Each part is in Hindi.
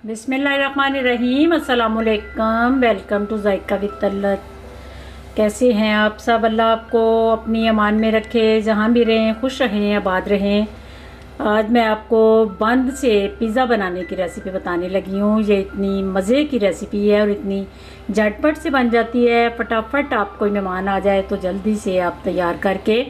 बिस्मिल्लाहिर्रहमानिर्रहीम, अस्सलामुअलैकुम। Welcome to Zaika with Talat. कैसे हैं आप सब? अल्लाह आपको अपनी अमान में रखे, जहाँ भी रहें खुश रहें, आबाद रहें। आज मैं आपको बंद से पिज़्ज़ा बनाने की रेसिपी बताने लगी हूँ। ये इतनी मज़े की रेसिपी है और इतनी झटपट से बन जाती है। फटाफट आप कोई मेहमान आ जाए तो जल्दी से आप तैयार करके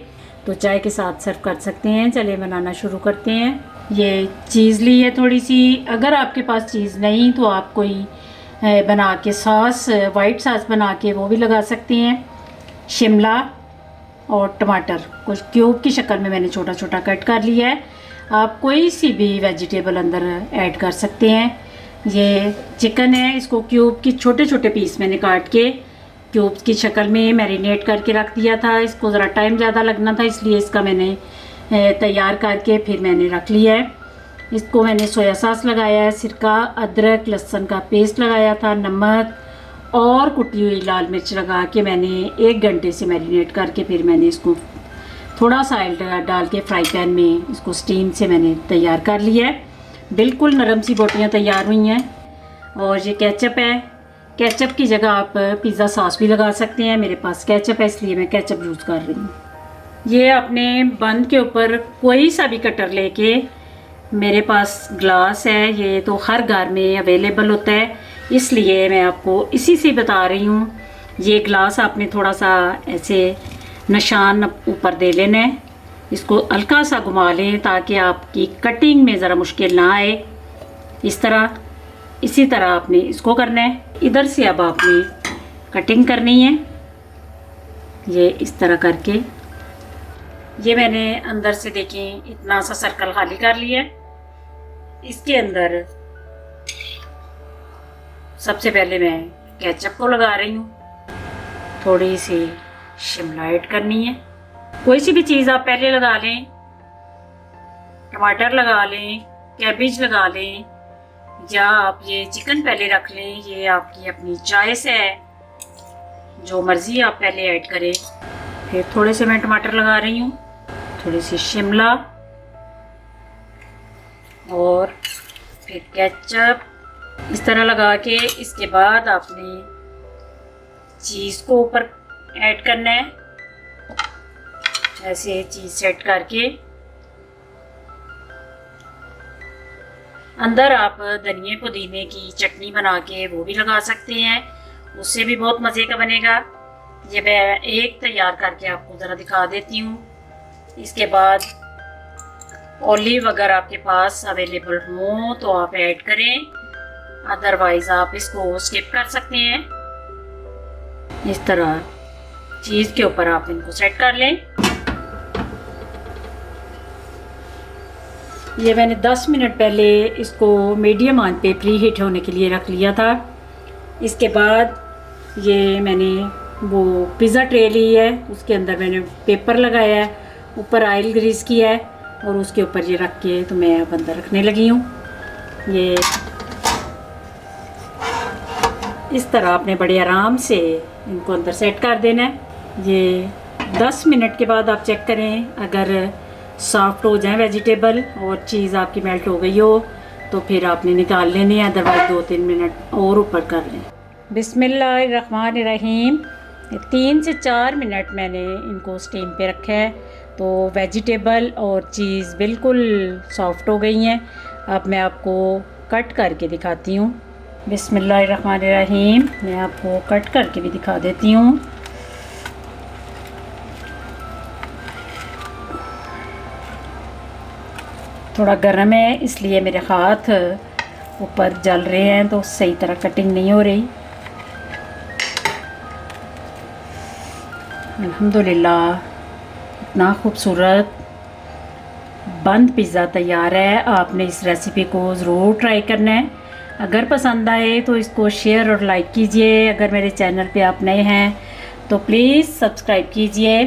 तो चाय के साथ सर्व कर सकते हैं। चलिए बनाना शुरू करते हैं। ये चीज़ ली है थोड़ी सी। अगर आपके पास चीज़ नहीं तो आप कोई बना के सॉस, वाइट सॉस बना के वो भी लगा सकते हैं। शिमला और टमाटर कुछ क्यूब की शक्ल में मैंने छोटा छोटा कट कर लिया है। आप कोई सी भी वेजिटेबल अंदर ऐड कर सकते हैं। ये चिकन है, इसको क्यूब की छोटे छोटे पीस मैंने काट के क्यूब्स की शक्ल में मैरिनेट करके रख दिया था। इसको ज़रा टाइम ज़्यादा लगना था, इसलिए इसका मैंने तैयार करके फिर मैंने रख लिया है। इसको मैंने सोया सॉस लगाया है, सिरका, अदरक लहसुन का पेस्ट लगाया था, नमक और कुटी हुई लाल मिर्च लगा के मैंने 1 घंटे से मैरिनेट करके फिर मैंने इसको थोड़ा सा ऑयल डाल के फ्राई पैन में इसको स्टीम से मैंने तैयार कर लिया है। बिल्कुल नरम सी बोटियाँ तैयार हुई हैं। और ये केचप है। केचप की जगह आप पिज़्ज़ा सॉस भी लगा सकते हैं। मेरे पास केचप है इसलिए मैं केचप यूज़ कर रही हूँ। ये अपने बंद के ऊपर कोई सा भी कटर लेके, मेरे पास ग्लास है, ये तो हर घर में अवेलेबल होता है इसलिए मैं आपको इसी से बता रही हूँ। ये ग्लास आपने थोड़ा सा ऐसे निशान ऊपर दे लेना है, इसको हल्का सा घुमा लें ताकि आपकी कटिंग में ज़रा मुश्किल ना आए। इस तरह, इसी तरह आपने इसको करना है। इधर से अब आपने कटिंग करनी है। ये इस तरह करके ये मैंने अंदर से देखें इतना सा सर्कल खाली कर लिया है। इसके अंदर सबसे पहले मैं केचप को लगा रही हूँ। थोड़ी सी शिमला ऐड करनी है। कोई सी भी चीज़ आप पहले लगा लें, टमाटर लगा लें, कैबेज लगा लें, या आप ये चिकन पहले रख लें। ये आपकी अपनी चॉइस है, जो मर्ज़ी आप पहले ऐड करें। फिर थोड़े से मैं टमाटर लगा रही हूँ, थोड़ी सी शिमला और फिर केचप इस तरह लगा के इसके बाद आपने चीज़ को ऊपर ऐड करना है। ऐसे चीज़ सेट करके अंदर आप धनिए पुदीने की चटनी बना के वो भी लगा सकते हैं, उससे भी बहुत मज़े का बनेगा। ये मैं एक तैयार करके आपको ज़रा दिखा देती हूँ। इसके बाद ऑलिव अगर आपके पास अवेलेबल हो तो आप ऐड करें, अदरवाइज आप इसको स्किप कर सकते हैं। इस तरह चीज़ के ऊपर आप इनको सेट कर लें। ये मैंने 10 मिनट पहले इसको मीडियम आंच पे प्री हीट होने के लिए रख लिया था। इसके बाद ये मैंने वो पिज़्ज़ा ट्रे ली है, उसके अंदर मैंने पेपर लगाया है, ऊपर ऑयल ग्रीस किया है और उसके ऊपर ये रख के तो मैं अब अंदर रखने लगी हूँ। ये इस तरह आपने बड़े आराम से इनको अंदर सेट कर देना है। ये 10 मिनट के बाद आप चेक करें, अगर सॉफ्ट हो जाए वेजिटेबल और चीज़ आपकी मेल्ट हो गई हो तो फिर आपने निकाल लेनी है, अदरवाइज 2-3 मिनट और ऊपर कर लें। बिस्मिल्लाहिर्रहमानिर्रहीम। 3 से 4 मिनट मैंने इनको स्टीम पे रखा है तो वेजिटेबल और चीज़ बिल्कुल सॉफ्ट हो गई हैं। अब मैं आपको कट करके दिखाती हूँ। बिस्मिल्लाहिर्रहमानिर्रहीम। मैं आपको कट करके भी दिखा देती हूँ। थोड़ा गर्म है इसलिए मेरे हाथ ऊपर जल रहे हैं तो सही तरह कटिंग नहीं हो रही। अल्हम्दुलिल्लाह इतना खूबसूरत बंद पिज़्ज़ा तैयार है। आपने इस रेसिपी को ज़रूर ट्राई करना है। अगर पसंद आए तो इसको शेयर और लाइक कीजिए। अगर मेरे चैनल पे आप नए हैं तो प्लीज़ सब्सक्राइब कीजिए।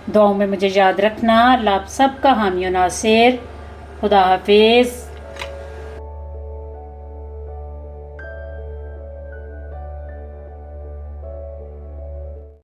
दुआओं में मुझे याद रखना। अल्लाह आप सबका हामी और नासिर। खुदा हाफिज़।